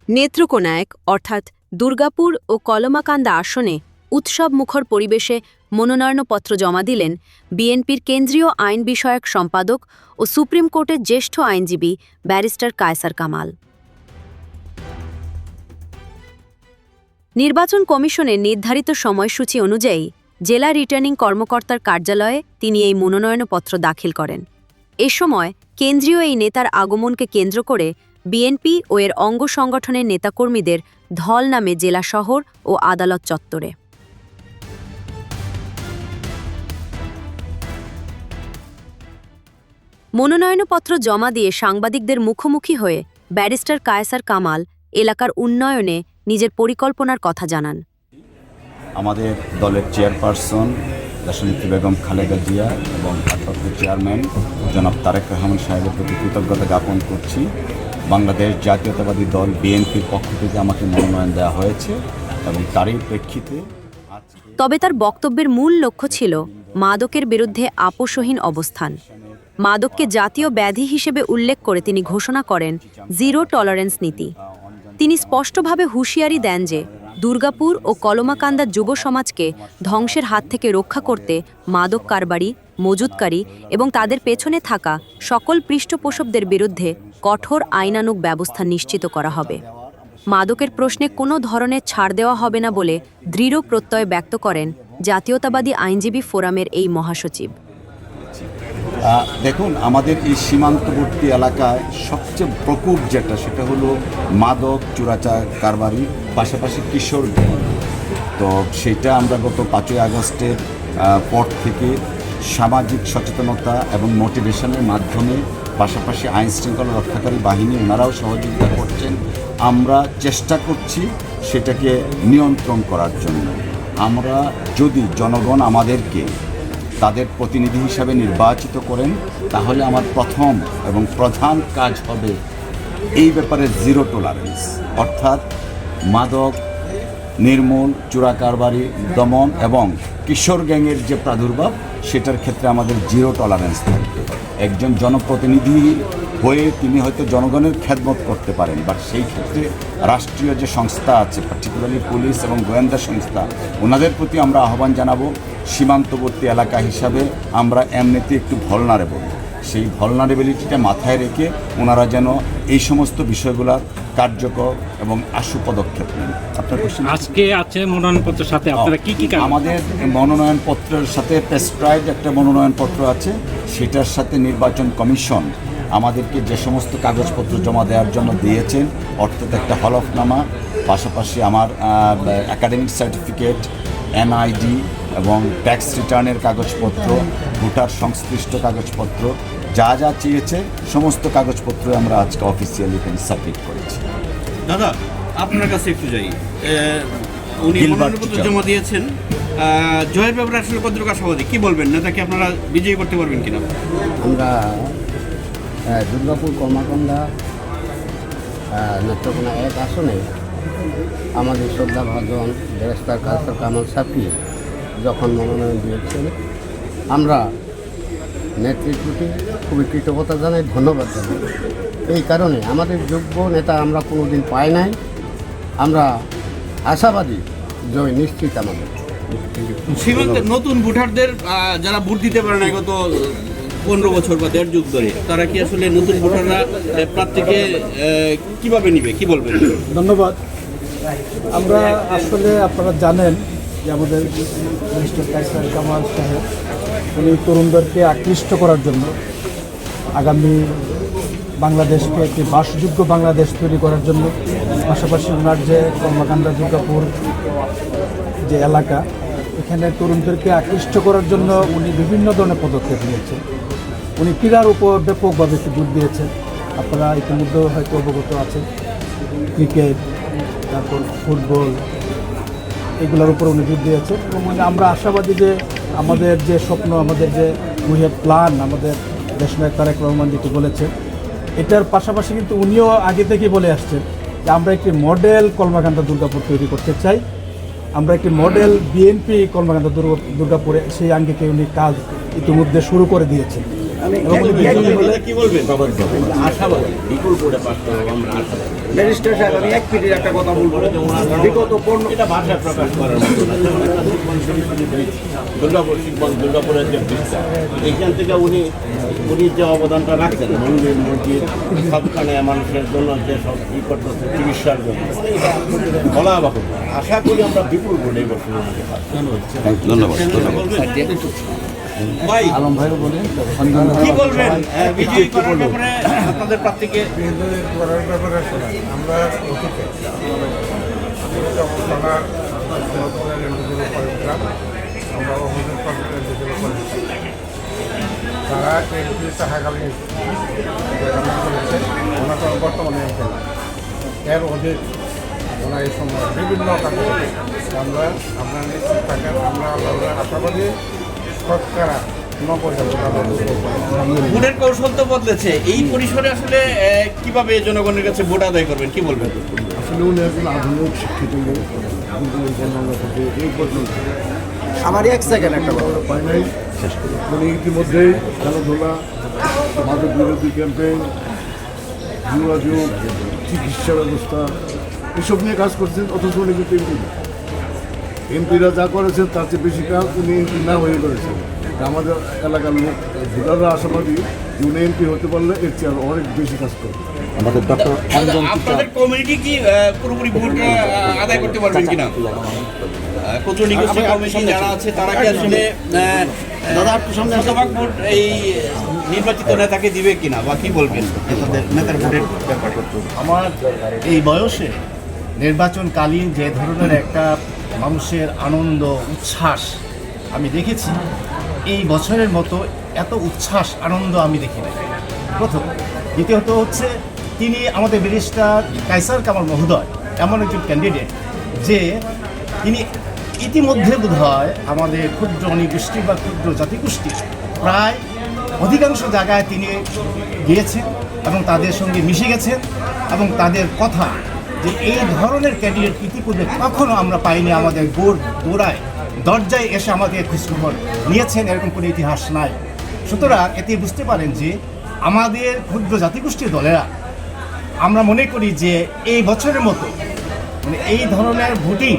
নেত্রকোনায় অর্থাৎ দুর্গাপুর ও কলমাকান্দা আসনে উৎসবমুখর পরিবেশে মনোনয়নপত্র জমা দিলেন বিএনপির কেন্দ্রীয় আইন বিষয়ক সম্পাদক ও সুপ্রিম কোর্টের জ্যেষ্ঠ আইনজীবী ব্যারিস্টার কায়সার কামাল। নির্বাচন কমিশনের নির্ধারিত সময়সূচি অনুযায়ী জেলা রিটার্নিং কর্মকর্তার কার্যালয়ে তিনি এই মনোনয়নপত্র দাখিল করেন। এ সময় কেন্দ্রীয় এই নেতার আগমনকে কেন্দ্র করে বিএনপি ও এর অঙ্গ সংগঠনের নেতাকর্মীদের ঢল নামে জেলা শহর ও আদালত চত্বরে। মনোনয়নপত্র জমা দিয়ে সাংবাদিকদের মুখোমুখি হয়ে ব্যারিস্টার কায়সার কামাল এলাকার উন্নয়নে নিজের পরিকল্পনার কথা জানান। আমাদের দলের চেয়ারপারসন দেশনেত্রী বেগম খালেদা জিয়া এবং ভারপ্রাপ্ত চেয়ারম্যান জনাব তারেক রহমান সাহেবের প্রতি কৃতজ্ঞতা জ্ঞাপন করছি। বাংলাদেশ জাতীয়তাবাদী দল বিএনপির পক্ষ থেকে আমাকে মনোনয়ন দেওয়া হয়েছে এবং তারই প্রেক্ষিতে তবে তার বক্তব্যের মূল লক্ষ্য ছিল মাদকের বিরুদ্ধে আপোষহীন অবস্থান। মাদককে জাতীয় ব্যাধি হিসেবে উল্লেখ করে তিনি ঘোষণা করেন জিরো টলারেন্স নীতি। তিনি স্পষ্টভাবে হুঁশিয়ারি দেন যে দুর্গাপুর ও কলমাকান্দা যুব সমাজকে ধ্বংসের হাত থেকে রক্ষা করতে মাদক কারবারি, মজুতকারী এবং তাদের পেছনে থাকা সকল পৃষ্ঠপোষকদের বিরুদ্ধে কঠোর আইনানুগ ব্যবস্থা নিশ্চিত করা হবে। মাদকের প্রশ্নে কোনো ধরনের ছাড় দেওয়া হবে না বলে দৃঢ় প্রত্যয় ব্যক্ত করেন জাতীয়তাবাদী আইনজীবী ফোরামের এই মহাসচিব। দেখুন, আমাদের এই সীমান্তবর্তী এলাকায় সবচেয়ে প্রকোপ যেটা সেটা হলো মাদক চোরাচার কারবারি, পাশাপাশি কিশোর। তো সেটা আমরা গত 5ই আগস্টের পর থেকে সামাজিক সচেতনতা এবং মোটিভেশনের মাধ্যমে, পাশাপাশি আইন শৃঙ্খলা রক্ষাকারী বাহিনী ওনারাও সহযোগিতা করছেন। আমরা চেষ্টা করছি সেটাকে নিয়ন্ত্রণ করার জন্য। আমরা যদি জনগণ আমাদেরকে তাদের প্রতিনিধি হিসাবে নির্বাচিত করেন, তাহলে আমার প্রথম এবং প্রধান কাজ হবে এই ব্যাপারে জিরো টলারেন্স, অর্থাৎ মাদক নির্মূল, চোরা কারবারি দমন এবং কিশোর গ্যাংয়ের যে প্রাদুর্ভাব সেটার ক্ষেত্রে আমাদের জিরো টলারেন্স থাকবে। একজন জনপ্রতিনিধি হয়ে তিনি হয়তো জনগণের খেদমত করতে পারেন, বাট সেই ক্ষেত্রে রাষ্ট্রীয় যে সংস্থা আছে, পার্টিকুলারলি পুলিশ এবং গোয়েন্দা সংস্থা, ওনাদের প্রতি আমরা আহ্বান জানাবো। সীমান্তবর্তী এলাকা হিসাবে আমরা এমনিতে একটু ভলনারেবল, সেই ভলনারেবিলিটিটা মাথায় রেখে ওনারা যেন এই সমস্ত বিষয়গুলোর কার্যকর এবং আশু পদক্ষেপ নেন। আপনার কোশ্চেন আজকে আছে মনোনয়নপত্রের সাথে আপনারা কি কি আমাদের মনোনয়নপত্রের সাথে প্রেসক্রাইবড একটা মনোনয়নপত্র আছে, সেটার সাথে নির্বাচন কমিশন আমাদেরকে যে সমস্ত কাগজপত্র জমা দেওয়ার জন্য দিয়েছেন, অর্থাৎ একটা হলফনামা, পাশাপাশি আমার একাডেমিক সার্টিফিকেট, এনআইডি এবং ট্যাক্স রিটার্নের কাগজপত্র, ভোটার সংশ্লিষ্ট কাগজপত্র, যা যা চেয়েছে সমস্ত কাগজপত্র আমরা আজকে অফিসিয়ালি এখানে সাবমিট করেছি। দাদা, আপনার কাছে একটু যাই, উনি মনোনয়নপত্র জমা দিয়েছেন, জয়ের ব্যাপারে আসলে কতটুকু আশাবাদী, কি বলবেন? নেতাকে আপনারা বিজয়ী করতে পারবেন কিনা? আমরা দুর্গাপুর কলমাকান্দা নেত্রকোনা 1 আসনে আমাদের শ্রদ্ধাভাজন ব্যারিস্টার কায়সার কামাল সাহেবকে যখন মনোনয়ন দিয়েছেন, আমরা নেতৃত্বকে খুবই কৃতজ্ঞতা জানাই, ধন্যবাদ জানাই। এই কারণে আমাদের যোগ্য নেতা আমরা কোনোদিন পাই নাই। আমরা আশাবাদী জয় নিশ্চিত আমাদের। সীমান্তে নতুন ভোটারদের যারা ভোট দিতে পারে না গত 15 বছর বা 1.5 যুগ ধরে, তারা কি আসলে নতুন ভোটাররা প্রার্থীকে কীভাবে নিবে, কি বলবেন? ধন্যবাদ। আমরা আসলে আপনারা জানেন যে আমাদের ব্যারিস্টার কায়সার কামাল সাহেব উনি তরুণদেরকে আকৃষ্ট করার জন্য আগামী বাংলাদেশকে একটি বাসযোগ্য বাংলাদেশ তৈরি করার জন্য, পাশাপাশি ওনার যে কলমাকান্দা দুর্গাপুর যে এলাকা, এখানে তরুণদেরকে আকৃষ্ট করার জন্য উনি বিভিন্ন ধরনের পদক্ষেপ নিয়েছেন। উনি ক্রীড়ার উপর ব্যাপকভাবে একটু জোর দিয়েছেন। আপনারা ইতিমধ্যেও হয়তো অবগত আছেন, ক্রিকেট, তারপর ফুটবল, এগুলোর উপর উনি জোর দিয়েছেন। এবং আমরা আশাবাদী যে আমাদের যে স্বপ্ন, আমাদের যে উই হ্যাভ প্ল্যান, আমাদের দেশনায়ক তারেক রহমান যেটি বলেছেন, এটার পাশাপাশি কিন্তু উনিও আগে থেকেই বলে আসছেন যে আমরা একটি মডেল কলমাকান্দা দুর্গাপুর তৈরি করতে চাই। আমরা একটি মডেল বিএনপি কলমাকান্দা দুর্গাপুরে সেই আঙ্গিকে উনি কাজ ইতিমধ্যে শুরু করে দিয়েছেন। কি বলবেন আশাবাদী বিপুল করে পাস করবো আমরা আশাবাদী ব্যারিস্টার সাহেব, আমি এক মিনিট একটা কথা বলবো। বিগত এটা ভাষায় প্রকাশ করার মতো না। যেমন একটা শিবগঞ্জ সমিতি হয়েছে, দুর্গাপুরের যে ব্রিজটা, এইখান থেকে উনি যে অবদানটা রাখছেন মন্দির মসজিদ সবখানে মানুষের জন্য যে সব ই করতেছে চিকিৎসার জন্য, এটা বলা বাকি। আশা করি আমরা বিপুল করে এই বছর ধন্যবাদ। ভাই আলম ভাইও বলেন কি বলবেন বিজয়ী করার ব্যাপারে আপনাদের প্রার্থীকে? করার ব্যাপারে শোনা, আমরা অতীতে অবস্থানার আমরা অভিযোগ তারা এমপি থাকাকালীন করেছে, ওনার তো বর্তমানে এমপি না। এর অধিক ওনার এই সময় বিভিন্ন কাজে আমরা আপনার নিশ্চিত থাকেন, আমরা আল্লাহ আশাবাদী শতকরা 90%। ভোটের কৌশল তো বদলেছে, এই পরিসরে আসলে কিভাবে জনগণের কাছে ভোট আদায় করবেন, কি বলবেন? আসলে উনি একজন আধুনিক শিক্ষিত লোক, কিন্তু এই জনগণের কাছে এই পর্যন্ত আমার এক সেকেন্ড একটা কথা। পাই নাই। উনি ইতিমধ্যেই খেলাধুলা, মাদক বিরোধী ক্যাম্পেইন, যোগাযোগ, চিকিৎসা ব্যবস্থা এসব নিয়ে কাজ করছেন, অথচ উনি কিন্তু এমপি না। এমপিরা যা করেছেন তার চেয়ে বেশি কাজ উনি এমপি না হয়ে করেছেন। আমাদের এলাকার লোক ভোটাররা আশাবাদী যে উনি এমপি হতে পারলে এর চেয়ে আরও অনেক বেশি কাজ করবে। আমাদের ডক্টর আপনাদের কমিউনিটি কি পুরোপুরি ভোট আদায় করতে পারবেন কিনা? কোচুনি গোষ্ঠী কমিটি যারা আছে তারা কি আসলে শতভাগ ভোট এই নির্বাচিত নেতাকে দিবে কিনা, বা কি বলবেন নেতার ভোটের ব্যাপারে? আমার এই বয়সে নির্বাচনকালীন যে ধরনের একটা মানুষের আনন্দ উচ্ছ্বাস আমি দেখেছি, এই বছরের মতো এত উচ্ছ্বাস আনন্দ আমি দেখি নাই। প্রথম। দ্বিতীয়ত হচ্ছে তিনি আমাদের ব্যারিস্টার কায়সার কামাল মহোদয় এমন একজন ক্যান্ডিডেট যে তিনি ইতিমধ্যে বোধহয় আমাদের ক্ষুদ্র নৃগোষ্ঠী বা ক্ষুদ্র জাতিগোষ্ঠী প্রায় অধিকাংশ জায়গায় তিনি গিয়েছেন এবং তাদের সঙ্গে মিশে গেছেন, এবং তাদের কথা যে এই ধরনের ক্যান্ডিডেট ইতিপূর্বে কখনো আমরা পাইনি, আমাদের গোড়ায় দরজায় এসে আমাদের খোঁজখবর নিয়েছেন, এরকম কোনো ইতিহাস নাই। সুতরাং এতে বুঝতে পারেন যে আমাদের ক্ষুদ্র জাতিগোষ্ঠীর দলেরা আমরা মনে করি যে এই বছরের মতো মানে এই ধরনের ভোটিং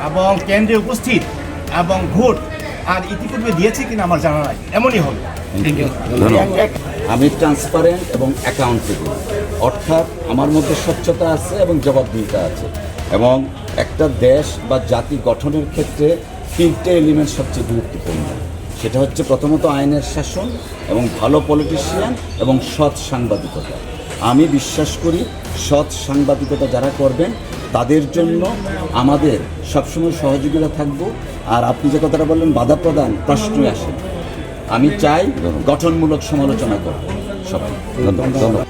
এবং কেন্দ্রে উপস্থিত এবং ভোট আর ইতিপূর্বে দিয়েছে কিনা আমার জানা নাই, এমনই হবে। আমি ট্রান্সপারেন্ট এবং অ্যাকাউন্টেবল, অর্থাৎ আমার মধ্যে স্বচ্ছতা আছে এবং জবাবদিহিতা আছে, এবং একটা দেশ বা জাতি গঠনের ক্ষেত্রে 3টে এলিমেন্ট সবচেয়ে গুরুত্বপূর্ণ। সেটা হচ্ছে প্রথমত আইনের শাসন এবং ভালো পলিটিশিয়ান এবং সৎ সাংবাদিকতা। আমি বিশ্বাস করি সৎ সাংবাদিকতা যারা করবেন তাদের জন্য আমাদের সবসময় সহযোগিতা থাকবো। আর আপনি যে কথাটা বললেন বাধা প্রদান প্রশ্নই আসে, আমি চাই গঠনমূলক সমালোচনা করব। সবাই ধন্যবাদ।